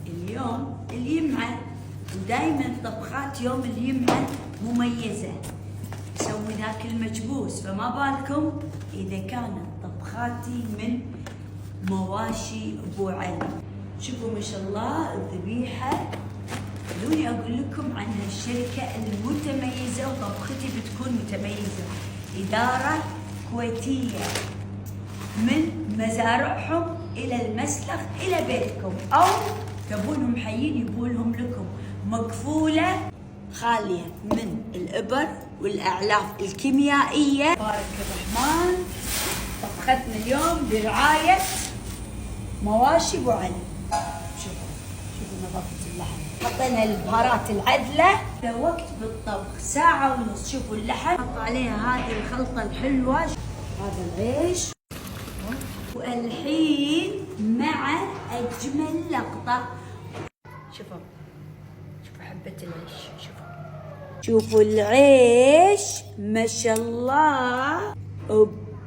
اليوم اليمعة، ودايما طبخات يوم اليمعة مميزة، نسوي ذاك المكبوس، فما بالكم إذا كانت طبخاتي من مواشي أبو علي. شوفوا ما شاء الله الذبيحة، خلوني أقول لكم عن هالشركة المتميزة، وطبختي بتكون متميزة. إدارة كويتية، من مزارعهم إلى المسلخ إلى بيتكم، أو تبونهم حيين يبولهم لكم، مقفولة خالية من الإبر والأعلاف الكيميائية. بارك الرحمن. طبختنا اليوم برعاية مواشي أبو علي. شوفوا نظافة اللحم، حطينا البهارات العدلة. وقت بالطبخ 1.5 ساعة. شوفوا اللحم، حط عليها هذه الخلطة الحلوة، هذا العيش، والحين مع أجمل لقطة. شوفوا حبة العيش، شوفوا العيش ما شاء الله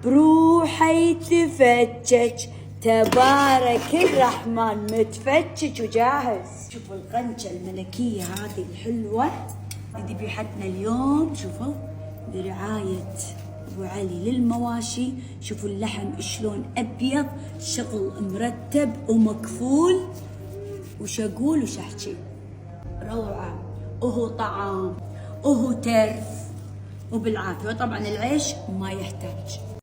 بروحه يتفتش، تبارك الرحمن، متفتش وجاهز. شوفوا القنشة الملكية هذه الحلوة، ذبيحتنا اليوم. شوفوا برعاية أبو علي للمواشي. شوفوا اللحم شلون أبيض، شغل مرتب ومكفول وشقول وشحشي، روعة. وهو طعام وهو ترف وبالعافية. وطبعا العيش ما يحتاج.